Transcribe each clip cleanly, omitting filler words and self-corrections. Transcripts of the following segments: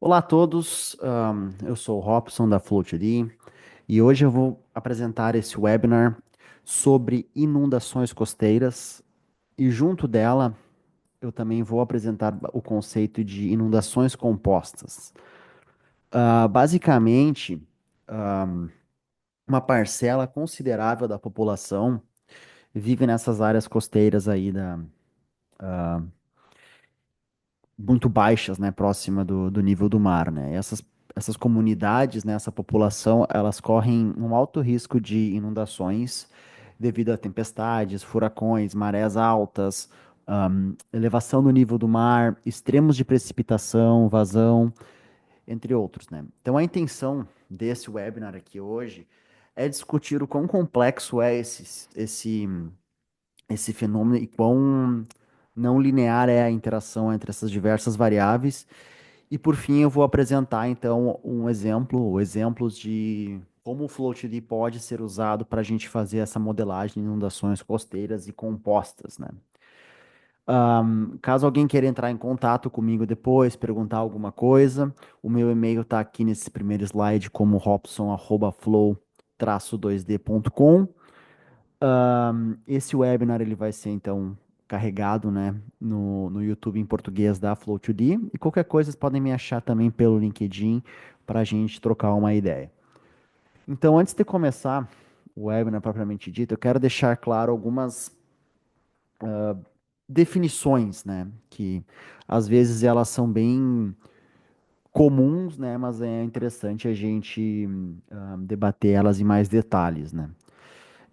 Olá a todos, eu sou o Robson da FloatD e hoje eu vou apresentar esse webinar sobre inundações costeiras e junto dela eu também vou apresentar o conceito de inundações compostas. Basicamente, uma parcela considerável da população vive nessas áreas costeiras aí muito baixas, né, próxima do nível do mar, né? Essas comunidades, né, essa população, elas correm um alto risco de inundações devido a tempestades, furacões, marés altas, elevação do nível do mar, extremos de precipitação, vazão, entre outros, né? Então, a intenção desse webinar aqui hoje é discutir o quão complexo é esse fenômeno e quão não linear é a interação entre essas diversas variáveis. E por fim, eu vou apresentar então um exemplo, ou exemplos de como o FloatD pode ser usado para a gente fazer essa modelagem de inundações costeiras e compostas, né? Caso alguém queira entrar em contato comigo depois, perguntar alguma coisa, o meu e-mail está aqui nesse primeiro slide como robson@flow-2d.com. Esse webinar ele vai ser então carregado, né, no YouTube em português da Flow2D e qualquer coisa vocês podem me achar também pelo LinkedIn para a gente trocar uma ideia. Então, antes de começar o webinar propriamente dito, eu quero deixar claro algumas definições, né, que às vezes elas são bem comuns, né, mas é interessante a gente debater elas em mais detalhes, né.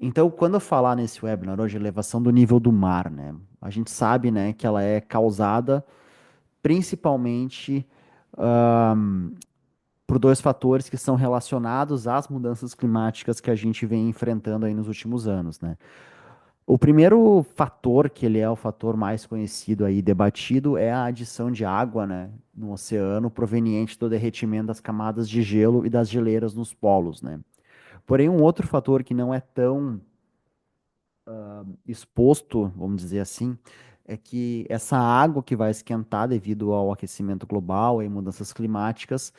Então, quando eu falar nesse webinar hoje, elevação do nível do mar, né? A gente sabe, né, que ela é causada principalmente por dois fatores que são relacionados às mudanças climáticas que a gente vem enfrentando aí nos últimos anos, né? O primeiro fator, que ele é o fator mais conhecido aí, debatido, é a adição de água, né, no oceano, proveniente do derretimento das camadas de gelo e das geleiras nos polos, né? Porém, um outro fator que não é tão exposto, vamos dizer assim, é que essa água que vai esquentar devido ao aquecimento global e mudanças climáticas,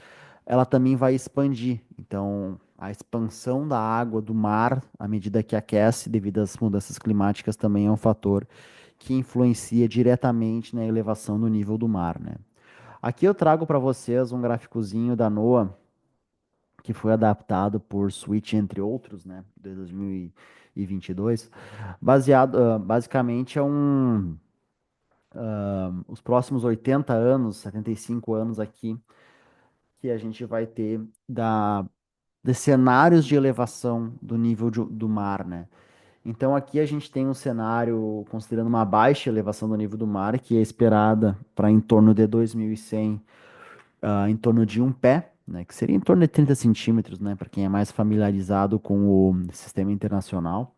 ela também vai expandir. Então, a expansão da água do mar, à medida que aquece devido às mudanças climáticas, também é um fator que influencia diretamente na elevação do nível do mar, né? Aqui eu trago para vocês um gráficozinho da NOAA que foi adaptado por Switch, entre outros, né, de 2022, basicamente os próximos 80 anos, 75 anos aqui, que a gente vai ter de cenários de elevação do nível do mar, né? Então aqui a gente tem um cenário considerando uma baixa elevação do nível do mar, que é esperada para em torno de 2100, em torno de um pé, né, que seria em torno de 30 centímetros, né, para quem é mais familiarizado com o sistema internacional.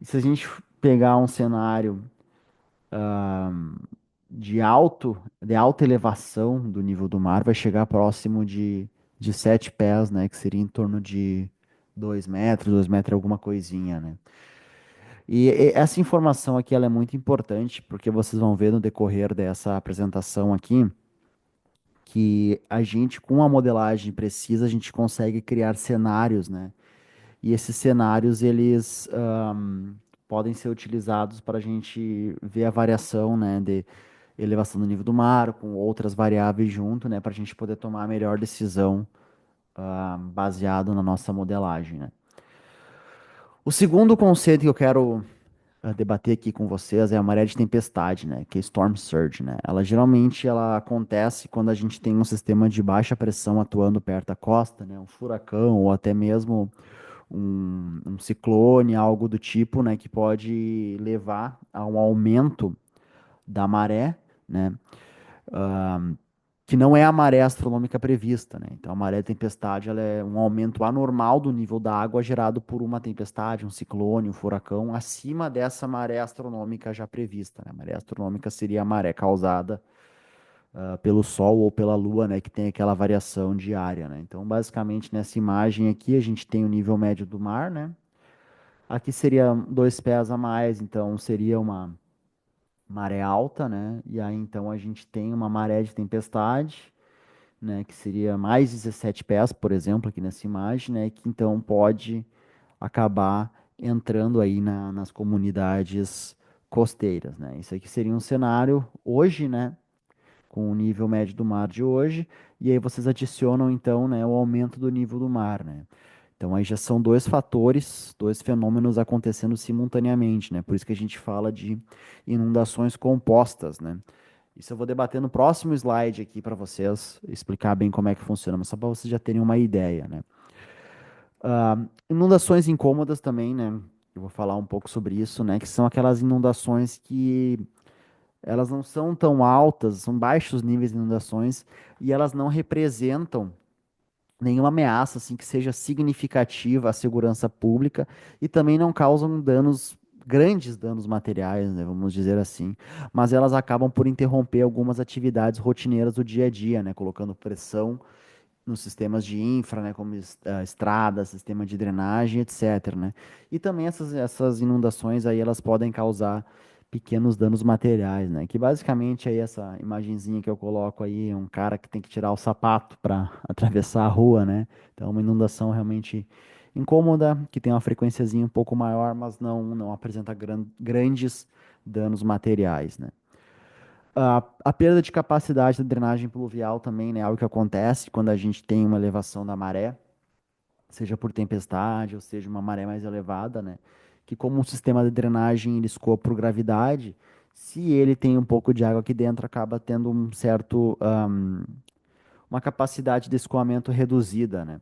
E se a gente pegar um cenário de alta elevação do nível do mar, vai chegar próximo de 7 pés, né, que seria em torno de 2 metros alguma coisinha, né. E essa informação aqui ela é muito importante, porque vocês vão ver no decorrer dessa apresentação aqui, que a gente, com a modelagem precisa, a gente consegue criar cenários, né? E esses cenários, eles podem ser utilizados para a gente ver a variação, né, de elevação do nível do mar, com outras variáveis junto, né, para a gente poder tomar a melhor decisão, baseado na nossa modelagem, né? O segundo conceito que eu quero debater aqui com vocês é a maré de tempestade, né? Que é storm surge, né? Ela acontece quando a gente tem um sistema de baixa pressão atuando perto da costa, né? Um furacão ou até mesmo um ciclone, algo do tipo, né? Que pode levar a um aumento da maré, né? Que não é a maré astronômica prevista, né? Então, a maré de tempestade, ela é um aumento anormal do nível da água gerado por uma tempestade, um ciclone, um furacão, acima dessa maré astronômica já prevista, né? A maré astronômica seria a maré causada pelo Sol ou pela Lua, né? Que tem aquela variação diária, né? Então, basicamente, nessa imagem aqui, a gente tem o nível médio do mar, né? Aqui seria 2 pés a mais, então seria uma maré alta, né? E aí, então, a gente tem uma maré de tempestade. né, que seria mais 17 pés, por exemplo, aqui nessa imagem, né, que então pode acabar entrando aí nas comunidades costeiras, né? Isso aqui seria um cenário hoje, né, com o nível médio do mar de hoje, e aí vocês adicionam então, né, o aumento do nível do mar, né? Então aí já são dois fatores, dois fenômenos acontecendo simultaneamente, né? Por isso que a gente fala de inundações compostas, né? Isso eu vou debater no próximo slide aqui para vocês explicar bem como é que funciona, mas só para vocês já terem uma ideia, né? Inundações incômodas também, né? Eu vou falar um pouco sobre isso, né? Que são aquelas inundações que elas não são tão altas, são baixos níveis de inundações e elas não representam nenhuma ameaça assim que seja significativa à segurança pública e também não causam danos, grandes danos materiais, né, vamos dizer assim, mas elas acabam por interromper algumas atividades rotineiras do dia a dia, né, colocando pressão nos sistemas de infra, né, como estrada, sistema de drenagem, etc, né? E também essas inundações aí, elas podem causar pequenos danos materiais, né? Que basicamente aí essa imagenzinha que eu coloco aí, é um cara que tem que tirar o sapato para atravessar a rua, né? Então, é uma inundação realmente incômoda, que tem uma frequenciazinha um pouco maior, mas não apresenta grandes danos materiais, né? A perda de capacidade da drenagem pluvial também, né, é algo que acontece quando a gente tem uma elevação da maré, seja por tempestade ou seja uma maré mais elevada, né, que como o sistema de drenagem ele escoa por gravidade, se ele tem um pouco de água aqui dentro, acaba tendo uma capacidade de escoamento reduzida, né.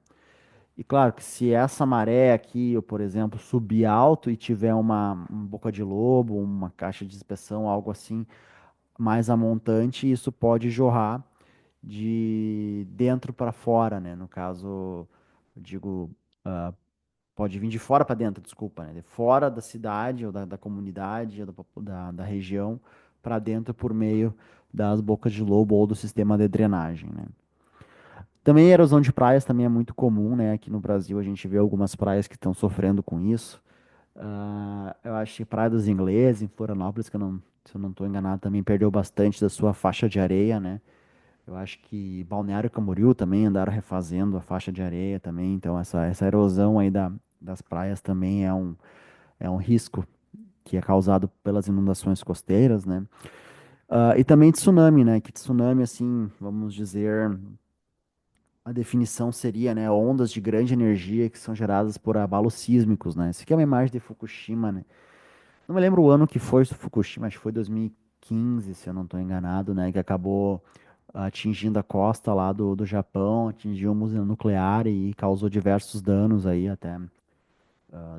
E claro que se essa maré aqui, eu, por exemplo, subir alto e tiver uma boca de lobo, uma caixa de inspeção, algo assim, mais a montante, isso pode jorrar de dentro para fora, né? No caso, eu digo, pode vir de fora para dentro, desculpa, né? De fora da cidade ou da comunidade ou da região para dentro por meio das bocas de lobo ou do sistema de drenagem, né? Também a erosão de praias também é muito comum, né? Aqui no Brasil a gente vê algumas praias que estão sofrendo com isso. Eu acho que Praia dos Ingleses, em Florianópolis, que eu não, se eu não estou enganado, também perdeu bastante da sua faixa de areia, né? Eu acho que Balneário Camboriú também andaram refazendo a faixa de areia também, então essa erosão aí das praias também é um risco que é causado pelas inundações costeiras, né? E também tsunami, né? Que tsunami, assim, vamos dizer, a definição seria, né, ondas de grande energia que são geradas por abalos sísmicos, né? Isso aqui é uma imagem de Fukushima, né? Não me lembro o ano que foi Fukushima, acho que foi 2015, se eu não estou enganado, né? Que acabou atingindo a costa lá do Japão, atingiu uma usina nuclear e causou diversos danos aí, até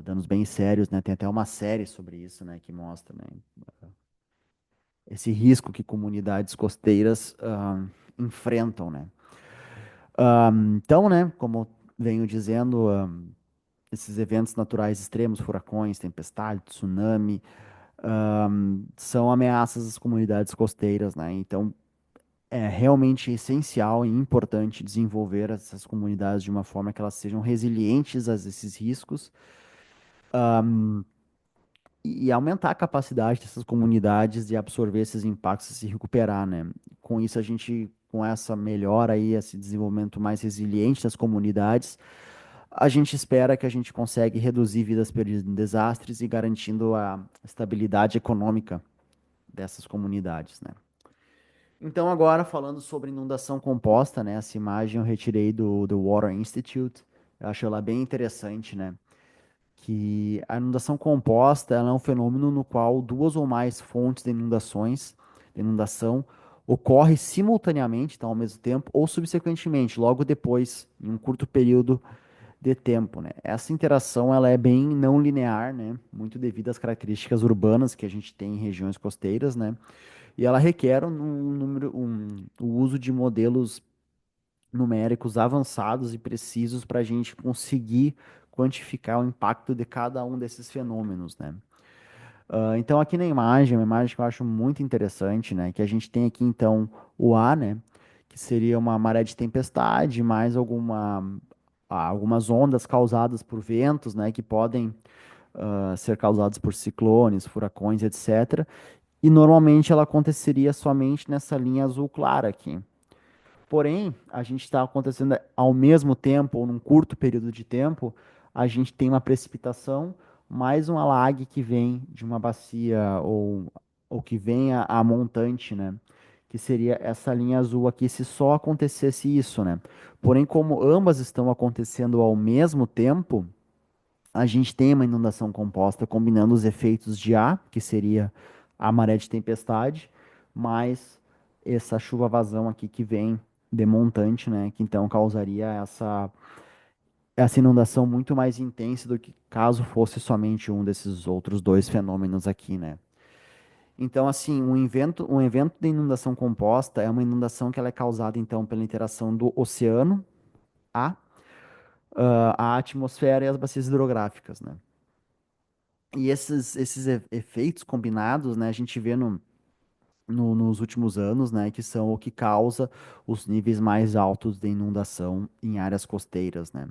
danos bem sérios, né? Tem até uma série sobre isso, né? Que mostra, né? Esse risco que comunidades costeiras enfrentam, né? Então, né? Como venho dizendo, esses eventos naturais extremos, furacões, tempestade, tsunami, são ameaças às comunidades costeiras, né? Então, é realmente essencial e importante desenvolver essas comunidades de uma forma que elas sejam resilientes a esses riscos e aumentar a capacidade dessas comunidades de absorver esses impactos e se recuperar, né? Com isso, a gente, com essa melhora aí, esse desenvolvimento mais resiliente das comunidades, a gente espera que a gente consegue reduzir vidas perdidas em desastres e garantindo a estabilidade econômica dessas comunidades, né? Então, agora falando sobre inundação composta, né? Essa imagem eu retirei do Water Institute. Eu acho ela bem interessante, né? Que a inundação composta ela é um fenômeno no qual duas ou mais fontes de inundação, ocorre simultaneamente, então ao mesmo tempo, ou subsequentemente, logo depois, em um curto período de tempo, né? Essa interação ela é bem não linear, né? Muito devido às características urbanas que a gente tem em regiões costeiras, né? E ela requer o uso de modelos numéricos avançados e precisos para a gente conseguir quantificar o impacto de cada um desses fenômenos, né? Então, aqui na imagem, uma imagem que eu acho muito interessante, né? Que a gente tem aqui, então, o A, né? Que seria uma maré de tempestade, mais algumas ondas causadas por ventos, né? Que podem ser causadas por ciclones, furacões, etc. E normalmente ela aconteceria somente nessa linha azul clara aqui. Porém, a gente está acontecendo ao mesmo tempo, ou num curto período de tempo, a gente tem uma precipitação, mais uma lag que vem de uma bacia ou que vem a montante, né? Que seria essa linha azul aqui, se só acontecesse isso, né? Porém, como ambas estão acontecendo ao mesmo tempo, a gente tem uma inundação composta combinando os efeitos de A, que seria a maré de tempestade, mais essa chuva-vazão aqui que vem de montante, né? Que então causaria essa inundação muito mais intensa do que caso fosse somente um desses outros dois fenômenos aqui, né? Então, assim, um evento de inundação composta é uma inundação que ela é causada, então, pela interação do oceano, A, a atmosfera e as bacias hidrográficas, né? E esses efeitos combinados, né, a gente vê nos últimos anos, né, que são o que causa os níveis mais altos de inundação em áreas costeiras, né.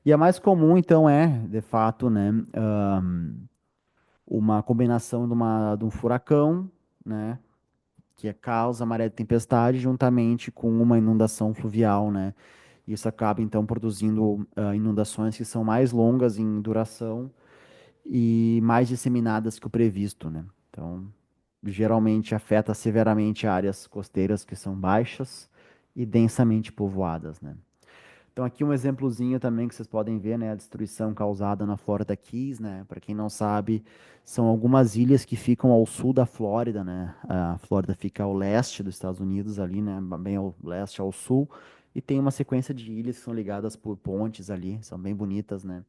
E a mais comum, então, é, de fato, né, uma combinação de um furacão, né, que causa maré de tempestade juntamente com uma inundação fluvial, né. Isso acaba, então, produzindo inundações que são mais longas em duração e mais disseminadas que o previsto, né? Então, geralmente afeta severamente áreas costeiras que são baixas e densamente povoadas, né? Então, aqui um exemplozinho também que vocês podem ver, né? A destruição causada na Florida Keys, né? Para quem não sabe, são algumas ilhas que ficam ao sul da Flórida, né? A Flórida fica ao leste dos Estados Unidos, ali, né? Bem ao leste, ao sul. E tem uma sequência de ilhas que são ligadas por pontes ali, são bem bonitas, né?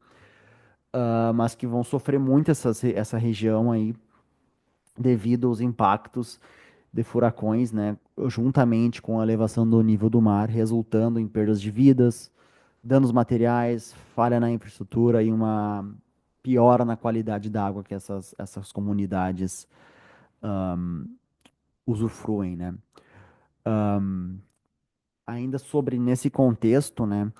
Mas que vão sofrer muito essa região aí devido aos impactos de furacões, né, juntamente com a elevação do nível do mar, resultando em perdas de vidas, danos materiais, falha na infraestrutura e uma piora na qualidade da água que essas comunidades usufruem, né. Ainda sobre nesse contexto, né,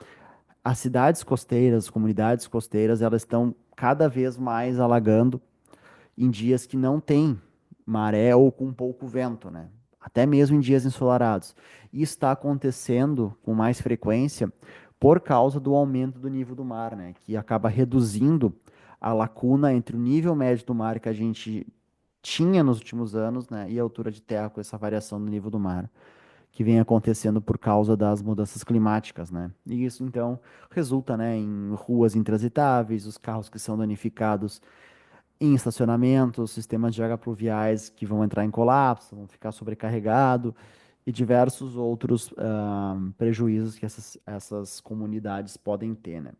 as cidades costeiras, as comunidades costeiras, elas estão cada vez mais alagando em dias que não tem maré ou com pouco vento, né? Até mesmo em dias ensolarados. Isso está acontecendo com mais frequência por causa do aumento do nível do mar, né? Que acaba reduzindo a lacuna entre o nível médio do mar que a gente tinha nos últimos anos, né? E a altura de terra com essa variação do nível do mar, que vem acontecendo por causa das mudanças climáticas, né? E isso, então, resulta, né, em ruas intransitáveis, os carros que são danificados em estacionamentos, sistemas de água pluviais que vão entrar em colapso, vão ficar sobrecarregados e diversos outros prejuízos que essas comunidades podem ter, né?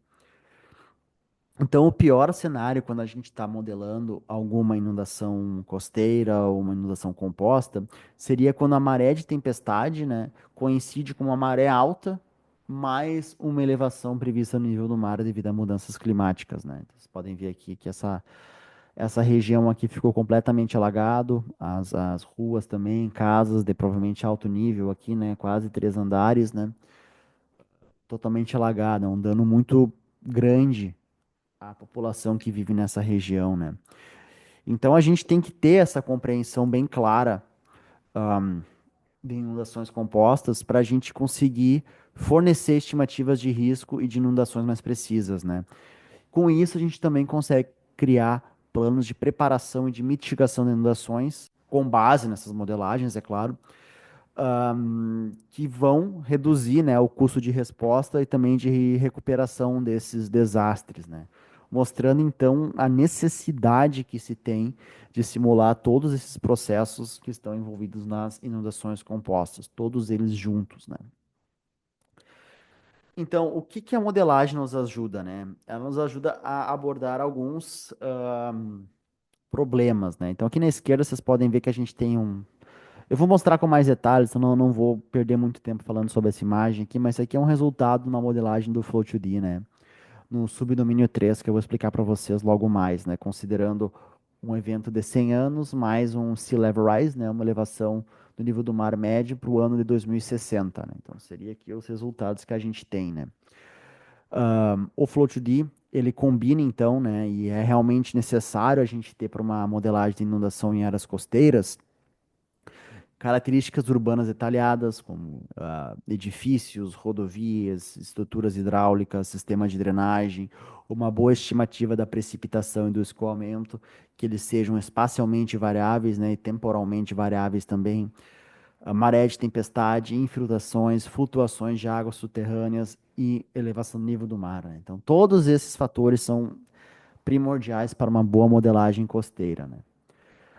Então, o pior cenário quando a gente está modelando alguma inundação costeira ou uma inundação composta seria quando a maré de tempestade, né, coincide com uma maré alta mais uma elevação prevista no nível do mar devido a mudanças climáticas, né? Então, vocês podem ver aqui que essa região aqui ficou completamente alagado, as ruas também, casas de provavelmente alto nível aqui, né? Quase 3 andares, né? Totalmente alagada, um dano muito grande à população que vive nessa região, né? Então a gente tem que ter essa compreensão bem clara de inundações compostas para a gente conseguir fornecer estimativas de risco e de inundações mais precisas, né? Com isso, a gente também consegue criar planos de preparação e de mitigação de inundações, com base nessas modelagens, é claro, que vão reduzir, né, o custo de resposta e também de recuperação desses desastres, né? Mostrando então a necessidade que se tem de simular todos esses processos que estão envolvidos nas inundações compostas, todos eles juntos, né? Então, o que que a modelagem nos ajuda, né? Ela nos ajuda a abordar alguns problemas, né? Então, aqui na esquerda vocês podem ver que a gente tem um. Eu vou mostrar com mais detalhes, então não vou perder muito tempo falando sobre essa imagem aqui, mas isso aqui é um resultado de uma modelagem do Flow2D, né? No subdomínio 3, que eu vou explicar para vocês logo mais, né? Considerando um evento de 100 anos, mais um sea level rise, né? Uma elevação do nível do mar médio para o ano de 2060, né? Então, seria aqui os resultados que a gente tem, né? O Flow2D, ele combina então, né? E é realmente necessário a gente ter para uma modelagem de inundação em áreas costeiras, características urbanas detalhadas, como edifícios, rodovias, estruturas hidráulicas, sistema de drenagem, uma boa estimativa da precipitação e do escoamento, que eles sejam espacialmente variáveis, né, e temporalmente variáveis também, a maré de tempestade, infiltrações, flutuações de águas subterrâneas e elevação do nível do mar, né? Então, todos esses fatores são primordiais para uma boa modelagem costeira, né?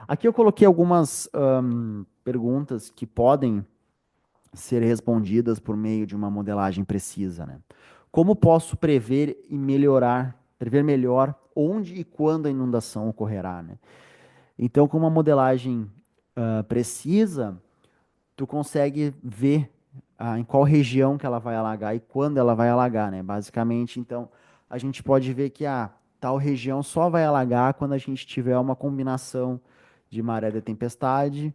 Aqui eu coloquei algumas perguntas que podem ser respondidas por meio de uma modelagem precisa, né? Como posso prever melhor onde e quando a inundação ocorrerá, né? Então, com uma modelagem precisa, tu consegue ver em qual região que ela vai alagar e quando ela vai alagar, né? Basicamente, então, a gente pode ver que tal região só vai alagar quando a gente tiver uma combinação de maré de tempestade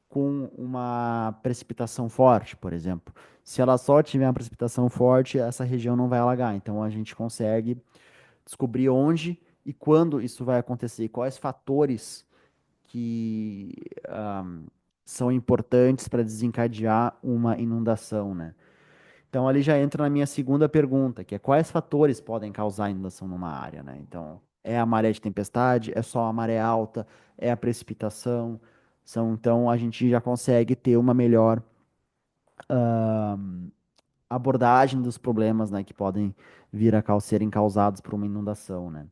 com uma precipitação forte, por exemplo. Se ela só tiver uma precipitação forte, essa região não vai alagar. Então, a gente consegue descobrir onde e quando isso vai acontecer, e quais fatores que são importantes para desencadear uma inundação, né? Então ali já entra na minha segunda pergunta, que é quais fatores podem causar inundação numa área, né? Então, é a maré de tempestade, é só a maré alta, é a precipitação, então a gente já consegue ter uma melhor abordagem dos problemas, né, que podem vir a serem causados por uma inundação, né?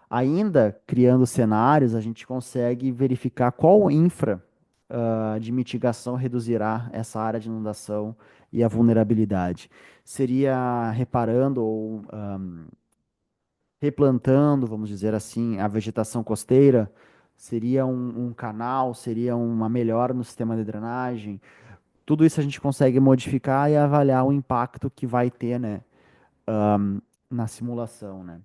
Ainda criando cenários, a gente consegue verificar qual infra de mitigação reduzirá essa área de inundação e a vulnerabilidade. Seria reparando ou replantando, vamos dizer assim, a vegetação costeira? Seria um canal? Seria uma melhora no sistema de drenagem? Tudo isso a gente consegue modificar e avaliar o impacto que vai ter, né, na simulação, né?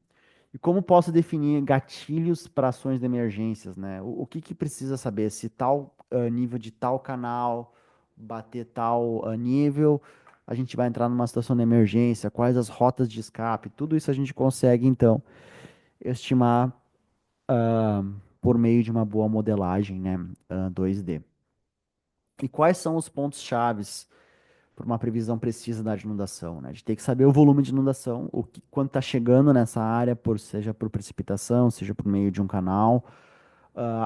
E como posso definir gatilhos para ações de emergências, né? O que que precisa saber? Se tal nível de tal canal bater tal nível, a gente vai entrar numa situação de emergência, quais as rotas de escape, tudo isso a gente consegue, então, estimar por meio de uma boa modelagem, né, 2D. E quais são os pontos chaves para uma previsão precisa da inundação, né? A gente tem que saber o volume de inundação, quanto está chegando nessa área, seja por precipitação, seja por meio de um canal.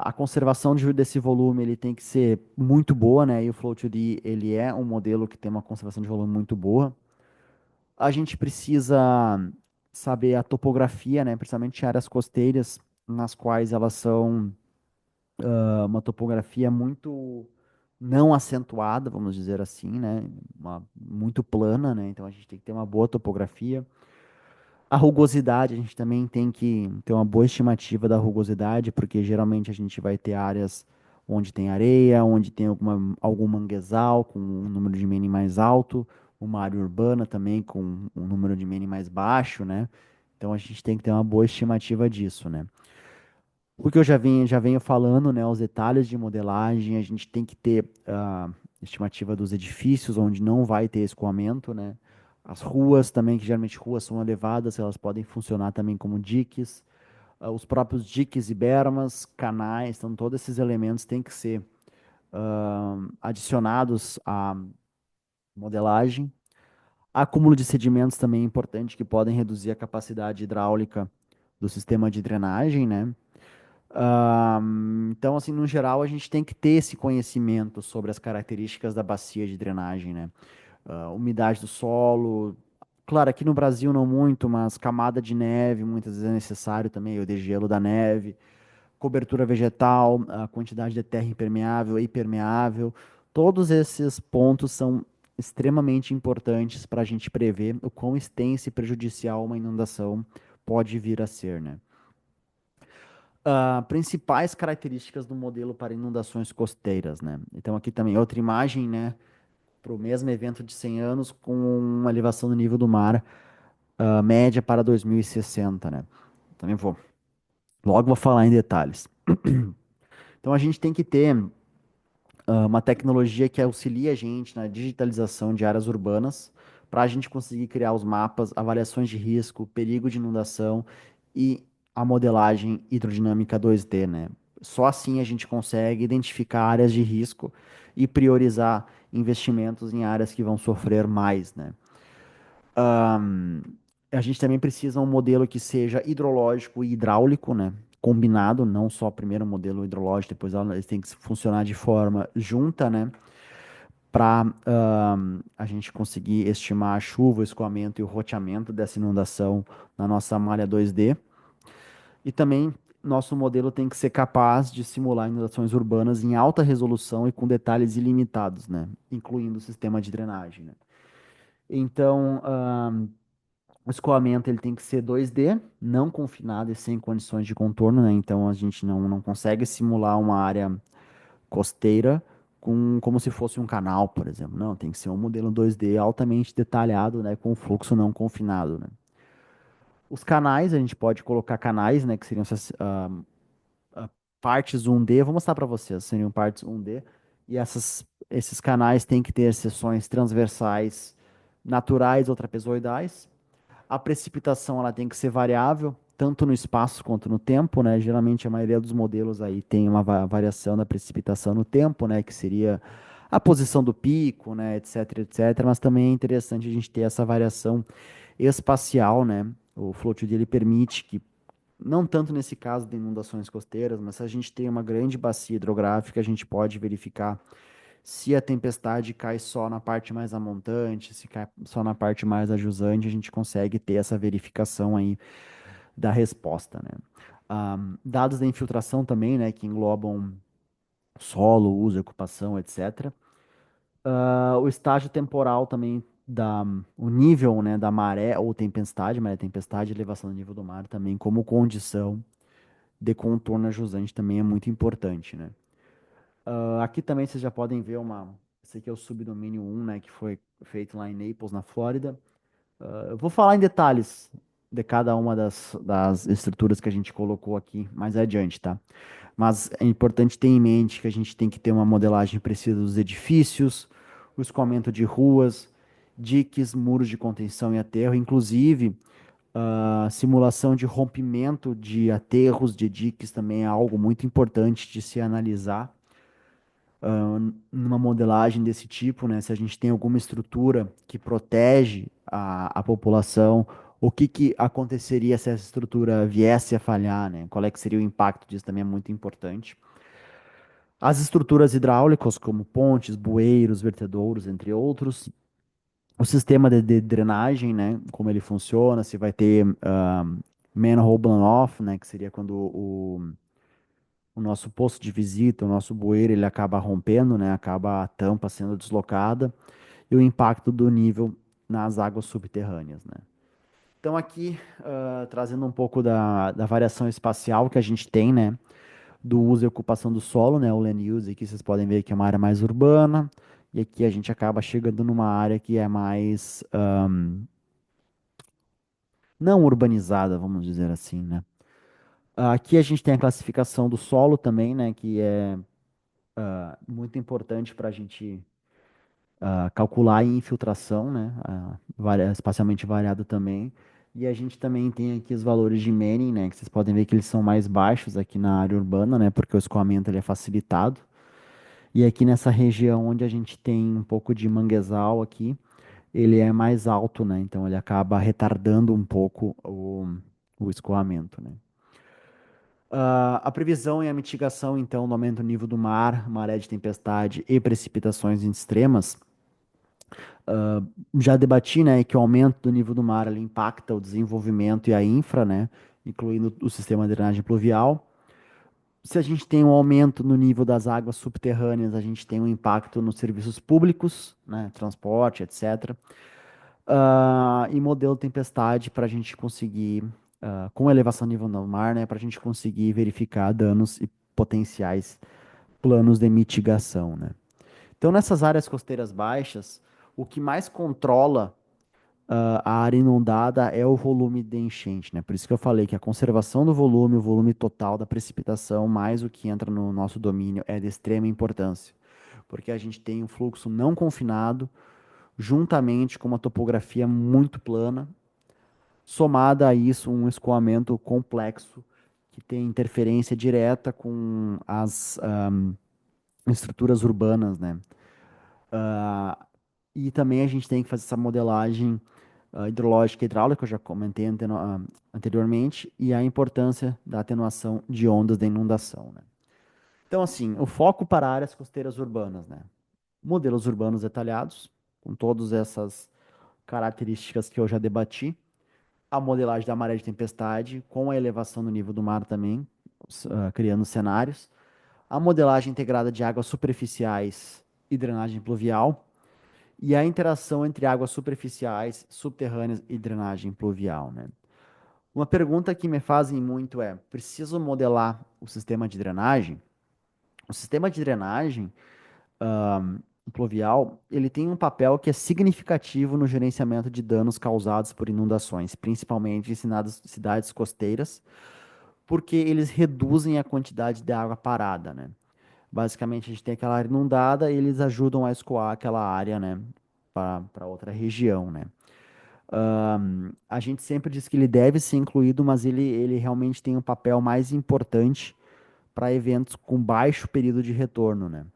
A conservação desse volume ele tem que ser muito boa, né? E o Flow2D ele é um modelo que tem uma conservação de volume muito boa. A gente precisa saber a topografia, né? Principalmente áreas costeiras, nas quais elas são uma topografia muito não acentuada, vamos dizer assim, né? Muito plana, né? Então a gente tem que ter uma boa topografia. A rugosidade, a gente também tem que ter uma boa estimativa da rugosidade, porque geralmente a gente vai ter áreas onde tem areia, onde tem algum manguezal com um número de Mene mais alto, uma área urbana também com um número de Mene mais baixo, né? Então a gente tem que ter uma boa estimativa disso, né? Porque eu já venho falando, né, os detalhes de modelagem, a gente tem que ter estimativa dos edifícios, onde não vai ter escoamento, né? As ruas também, que geralmente ruas são elevadas, elas podem funcionar também como diques. Os próprios diques e bermas, canais, então todos esses elementos têm que ser adicionados à modelagem. Acúmulo de sedimentos também é importante, que podem reduzir a capacidade hidráulica do sistema de drenagem, né? Então, assim, no geral, a gente tem que ter esse conhecimento sobre as características da bacia de drenagem, né? Umidade do solo. Claro, aqui no Brasil não muito, mas camada de neve muitas vezes é necessário também, o degelo da neve, cobertura vegetal, a quantidade de terra impermeável e permeável. Todos esses pontos são extremamente importantes para a gente prever o quão extensa e prejudicial uma inundação pode vir a ser, né? Principais características do modelo para inundações costeiras, né? Então aqui também outra imagem, né, para o mesmo evento de 100 anos com uma elevação do nível do mar média para 2060, né? Também logo vou falar em detalhes. Então a gente tem que ter uma tecnologia que auxilie a gente na digitalização de áreas urbanas para a gente conseguir criar os mapas, avaliações de risco, perigo de inundação e a modelagem hidrodinâmica 2D, né? Só assim a gente consegue identificar áreas de risco e priorizar investimentos em áreas que vão sofrer mais, né? A gente também precisa um modelo que seja hidrológico e hidráulico, né? Combinado, não só primeiro o modelo hidrológico, depois eles têm que funcionar de forma junta, né? Para a gente conseguir estimar a chuva, o escoamento e o roteamento dessa inundação na nossa malha 2D. E também nosso modelo tem que ser capaz de simular inundações urbanas em alta resolução e com detalhes ilimitados, né? Incluindo o sistema de drenagem, né? Então, o escoamento ele tem que ser 2D, não confinado e sem condições de contorno, né? Então a gente não consegue simular uma área costeira como se fosse um canal, por exemplo. Não, tem que ser um modelo 2D altamente detalhado, né? Com fluxo não confinado, né? Os canais, a gente pode colocar canais, né? Que seriam essas partes 1D. Eu vou mostrar para vocês, seriam partes 1D. E esses canais têm que ter seções transversais naturais ou trapezoidais. A precipitação ela tem que ser variável, tanto no espaço quanto no tempo, né? Geralmente a maioria dos modelos aí tem uma variação da precipitação no tempo, né? Que seria a posição do pico, né? Etc, etc. Mas também é interessante a gente ter essa variação espacial, né? O Float ele permite que, não tanto nesse caso de inundações costeiras, mas se a gente tem uma grande bacia hidrográfica, a gente pode verificar se a tempestade cai só na parte mais amontante, se cai só na parte mais ajusante, a gente consegue ter essa verificação aí da resposta, né? Dados da infiltração também, né, que englobam solo, uso, ocupação, etc. O estágio temporal também o nível, né, da maré ou tempestade, maré, tempestade, elevação do nível do mar também como condição de contorno ajusante também é muito importante, né? Aqui também vocês já podem ver esse aqui é o subdomínio 1, né, que foi feito lá em Naples, na Flórida. Eu vou falar em detalhes de cada uma das estruturas que a gente colocou aqui mais adiante, tá? Mas é importante ter em mente que a gente tem que ter uma modelagem precisa dos edifícios, o escoamento de ruas, diques, muros de contenção e aterro, inclusive simulação de rompimento de aterros, de diques também é algo muito importante de se analisar numa modelagem desse tipo, né? Se a gente tem alguma estrutura que protege a população, o que que aconteceria se essa estrutura viesse a falhar, né? Qual é que seria o impacto disso também é muito importante. As estruturas hidráulicas, como pontes, bueiros, vertedouros, entre outros. O sistema de drenagem, né? Como ele funciona, se vai ter manhole blow-off, né? Que seria quando o nosso posto de visita, o nosso bueiro, ele acaba rompendo, né? Acaba a tampa sendo deslocada e o impacto do nível nas águas subterrâneas, né? Então aqui, trazendo um pouco da variação espacial que a gente tem, né? Do uso e ocupação do solo, né? O land use, aqui vocês podem ver que é uma área mais urbana e aqui a gente acaba chegando numa área que é mais não urbanizada, vamos dizer assim, né? Aqui a gente tem a classificação do solo também, né? Que é muito importante para a gente calcular a infiltração, né? Espacialmente variado também. E a gente também tem aqui os valores de Manning, né? Que vocês podem ver que eles são mais baixos aqui na área urbana, né? Porque o escoamento ele é facilitado. E aqui nessa região onde a gente tem um pouco de manguezal aqui, ele é mais alto, né? Então ele acaba retardando um pouco o escoamento, né? A previsão e a mitigação, então, do aumento do nível do mar, maré de tempestade e precipitações extremas. Já debati, né, que o aumento do nível do mar ele impacta o desenvolvimento e a infra, né, incluindo o sistema de drenagem pluvial. Se a gente tem um aumento no nível das águas subterrâneas, a gente tem um impacto nos serviços públicos, né, transporte, etc. E modelo tempestade para a gente conseguir, com elevação do nível do mar, né, para a gente conseguir verificar danos e potenciais planos de mitigação, né. Então, nessas áreas costeiras baixas, o que mais controla a área inundada é o volume de enchente, né? Por isso que eu falei que a conservação do volume, o volume total da precipitação, mais o que entra no nosso domínio, é de extrema importância, porque a gente tem um fluxo não confinado, juntamente com uma topografia muito plana, somada a isso um escoamento complexo que tem interferência direta com as estruturas urbanas, né? Ah, e também a gente tem que fazer essa modelagem hidrológica e hidráulica, que eu já comentei anteriormente, e a importância da atenuação de ondas da inundação, né? Então, assim, o foco para áreas costeiras urbanas, né? Modelos urbanos detalhados, com todas essas características que eu já debati, a modelagem da maré de tempestade, com a elevação do nível do mar também, criando cenários, a modelagem integrada de águas superficiais e drenagem pluvial, e a interação entre águas superficiais, subterrâneas e drenagem pluvial, né? Uma pergunta que me fazem muito é: preciso modelar o sistema de drenagem? O sistema de drenagem pluvial, ele tem um papel que é significativo no gerenciamento de danos causados por inundações, principalmente em cidades costeiras, porque eles reduzem a quantidade de água parada, né? Basicamente, a gente tem aquela área inundada e eles ajudam a escoar aquela área, né, para outra região, né? A gente sempre diz que ele deve ser incluído, mas ele realmente tem um papel mais importante para eventos com baixo período de retorno, né?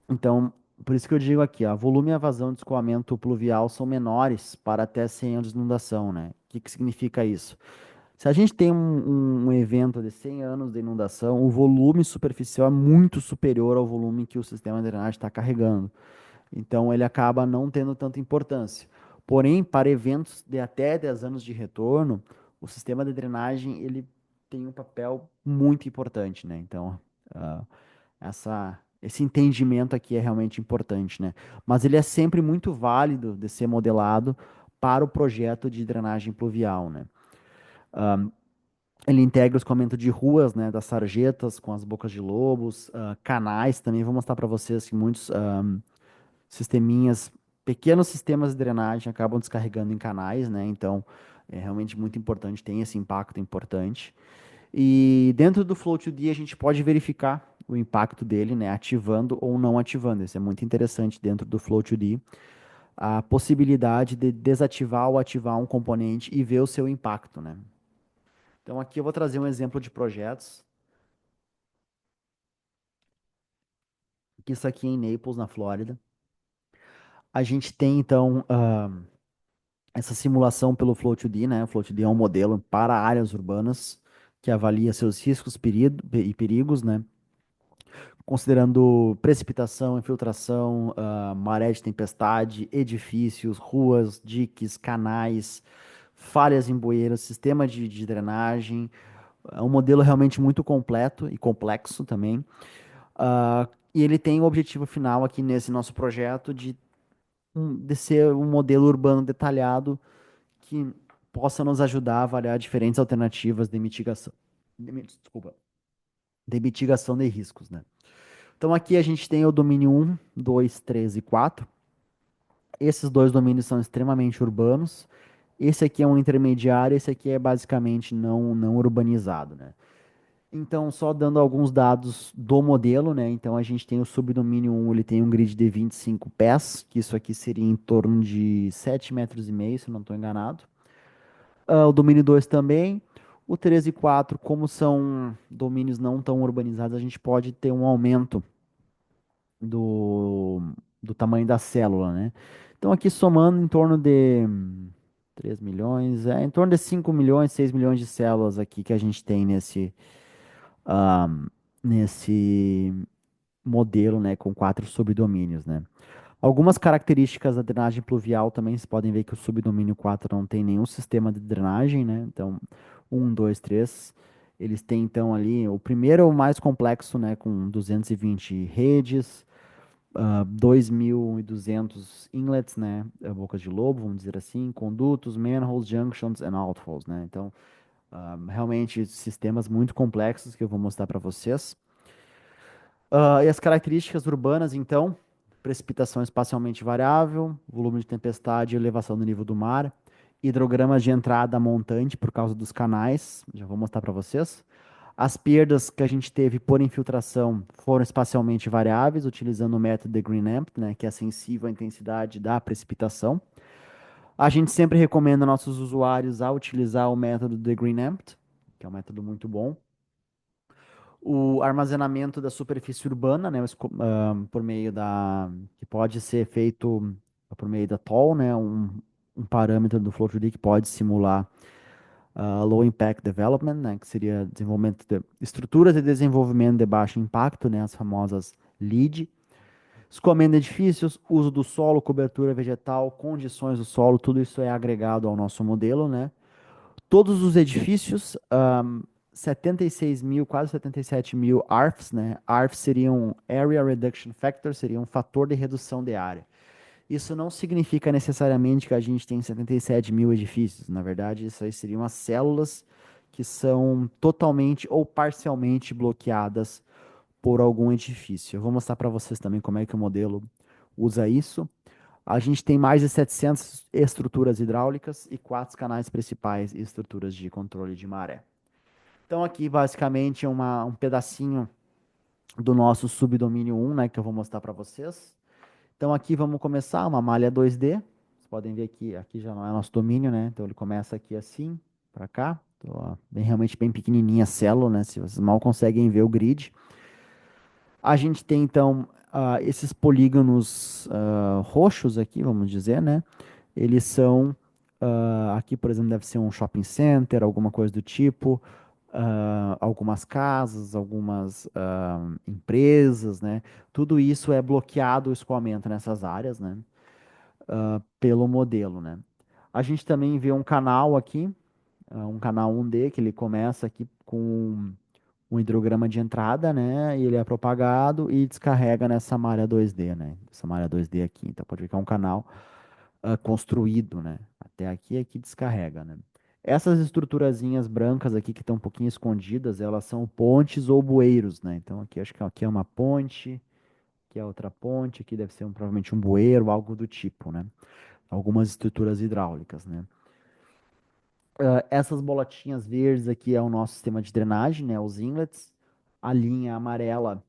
Então, por isso que eu digo aqui, ó, volume e a vazão de escoamento pluvial são menores para até 100 anos de inundação, né? O que que significa isso? Se a gente tem um evento de 100 anos de inundação, o volume superficial é muito superior ao volume que o sistema de drenagem está carregando. Então, ele acaba não tendo tanta importância. Porém, para eventos de até 10 anos de retorno, o sistema de drenagem ele tem um papel muito importante, né? Então, ah, esse entendimento aqui é realmente importante, né? Mas ele é sempre muito válido de ser modelado para o projeto de drenagem pluvial, né? Ele integra o escoamento de ruas, né, das sarjetas com as bocas de lobos, canais também. Vou mostrar para vocês que muitos sisteminhas, pequenos sistemas de drenagem acabam descarregando em canais, né? Então, é realmente muito importante, tem esse impacto importante. E dentro do Flow 2D a gente pode verificar o impacto dele, né, ativando ou não ativando. Isso é muito interessante dentro do Flow 2D, a possibilidade de desativar ou ativar um componente e ver o seu impacto, né? Então aqui eu vou trazer um exemplo de projetos, que isso aqui é em Naples, na Flórida. A gente tem então essa simulação pelo Flow 2D, né? O Flow 2D é um modelo para áreas urbanas que avalia seus riscos e perigos, né? Considerando precipitação, infiltração, maré de tempestade, edifícios, ruas, diques, canais, falhas em bueiros, sistema de drenagem. É um modelo realmente muito completo e complexo também. E ele tem o objetivo final aqui nesse nosso projeto de ser um modelo urbano detalhado que possa nos ajudar a avaliar diferentes alternativas de mitigação, desculpa, de mitigação de riscos, né? Então aqui a gente tem o domínio um, 2, 3 e 4. Esses dois domínios são extremamente urbanos. Esse aqui é um intermediário, esse aqui é basicamente não urbanizado, né? Então, só dando alguns dados do modelo, né? Então, a gente tem o subdomínio um, ele tem um grid de 25 pés, que isso aqui seria em torno de 7,5 metros, se eu não estou enganado. O domínio 2 também. O 3 e 4, como são domínios não tão urbanizados, a gente pode ter um aumento do, do tamanho da célula, né? Então, aqui somando em torno de 3 milhões, em torno de 5 milhões, 6 milhões de células aqui que a gente tem ah, nesse modelo, né, com 4 subdomínios, né? Algumas características da drenagem pluvial também, vocês podem ver que o subdomínio 4 não tem nenhum sistema de drenagem, né? Então, um, 2, 3. Eles têm, então, ali, o primeiro é o mais complexo, né, com 220 redes, 2.200 inlets, né, bocas de lobo, vamos dizer assim, condutos, manholes, junctions and outfalls, né? Então, realmente, sistemas muito complexos que eu vou mostrar para vocês. E as características urbanas, então, precipitação espacialmente variável, volume de tempestade e elevação do nível do mar, hidrogramas de entrada montante por causa dos canais, já vou mostrar para vocês. As perdas que a gente teve por infiltração foram espacialmente variáveis, utilizando o método de Greenamp, né, que é sensível à intensidade da precipitação. A gente sempre recomenda nossos usuários a utilizar o método The Green Empt, que é um método muito bom. O armazenamento da superfície urbana, né, por meio que pode ser feito por meio da TOL, né, um parâmetro do Flow2D que pode simular Low Impact Development, né, que seria desenvolvimento de estruturas de desenvolvimento de baixo impacto, né, as famosas LEED. Escoamento de edifícios, uso do solo, cobertura vegetal, condições do solo, tudo isso é agregado ao nosso modelo, né? Todos os edifícios, 76 mil, quase 77 mil ARFs, né? ARFs seriam Area Reduction Factor, seria um fator de redução de área. Isso não significa necessariamente que a gente tem 77 mil edifícios. Na verdade, isso aí seriam as células que são totalmente ou parcialmente bloqueadas por algum edifício. Eu vou mostrar para vocês também como é que o modelo usa isso. A gente tem mais de 700 estruturas hidráulicas e quatro canais principais e estruturas de controle de maré. Então aqui basicamente é um pedacinho do nosso subdomínio 1, né, que eu vou mostrar para vocês. Então aqui vamos começar uma malha 2D. Vocês podem ver que aqui já não é nosso domínio, né? Então ele começa aqui assim, para cá. Então, ó, realmente bem pequenininha a célula, né? Se vocês mal conseguem ver o grid. A gente tem então esses polígonos roxos aqui, vamos dizer, né? Eles são aqui, por exemplo, deve ser um shopping center, alguma coisa do tipo, algumas casas, algumas empresas, né? Tudo isso é bloqueado o escoamento nessas áreas, né? Pelo modelo, né? A gente também vê um canal aqui, um canal 1D, que ele começa aqui com um hidrograma de entrada, né? E ele é propagado e descarrega nessa malha 2D, né? Essa malha 2D aqui. Então pode ver que é um canal construído, né? Até aqui é que descarrega, né? Essas estruturazinhas brancas aqui que estão um pouquinho escondidas, elas são pontes ou bueiros, né? Então aqui acho que aqui é uma ponte, aqui é outra ponte, aqui deve ser provavelmente um bueiro, algo do tipo, né? Algumas estruturas hidráulicas, né? Essas bolotinhas verdes aqui é o nosso sistema de drenagem, né? Os inlets. A linha amarela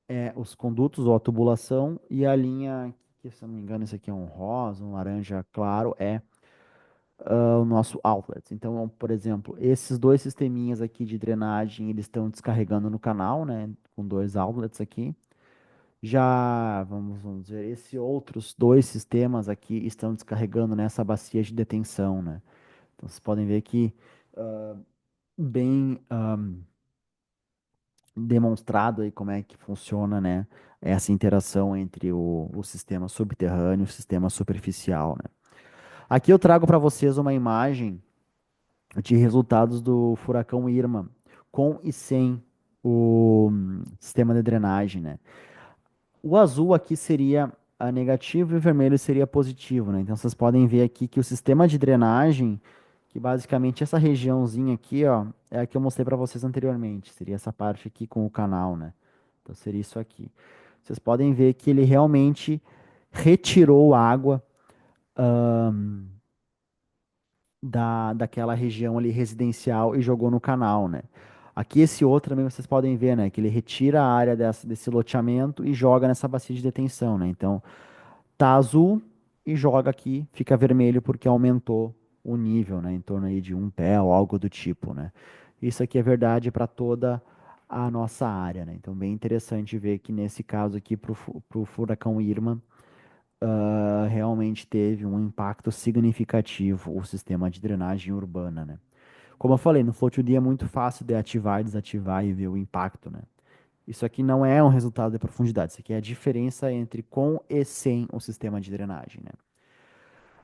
é os condutos ou a tubulação. E a linha, que se eu não me engano, esse aqui é um rosa, um laranja claro, é o nosso outlet. Então, por exemplo, esses dois sisteminhas aqui de drenagem, eles estão descarregando no canal, né? Com dois outlets aqui. Já, vamos dizer, esses outros dois sistemas aqui estão descarregando nessa bacia de detenção, né? Então, vocês podem ver que bem demonstrado aí como é que funciona, né, essa interação entre o sistema subterrâneo e o sistema superficial, né. Aqui eu trago para vocês uma imagem de resultados do furacão Irma, com e sem o sistema de drenagem, né. O azul aqui seria a negativo e o vermelho seria positivo, né? Então vocês podem ver aqui que o sistema de drenagem, que basicamente essa regiãozinha aqui, ó, é a que eu mostrei para vocês anteriormente. Seria essa parte aqui com o canal, né? Então seria isso aqui. Vocês podem ver que ele realmente retirou água daquela região ali residencial e jogou no canal, né? Aqui esse outro também vocês podem ver, né? Que ele retira a área desse loteamento e joga nessa bacia de detenção, né? Então tá azul e joga aqui, fica vermelho porque aumentou o nível, né? Em torno aí de um pé ou algo do tipo, né? Isso aqui é verdade para toda a nossa área, né? Então, bem interessante ver que nesse caso aqui, para o furacão Irma, realmente teve um impacto significativo o sistema de drenagem urbana, né? Como eu falei, no Flow2D é muito fácil de ativar e desativar e ver o impacto, né? Isso aqui não é um resultado de profundidade, isso aqui é a diferença entre com e sem o sistema de drenagem, né?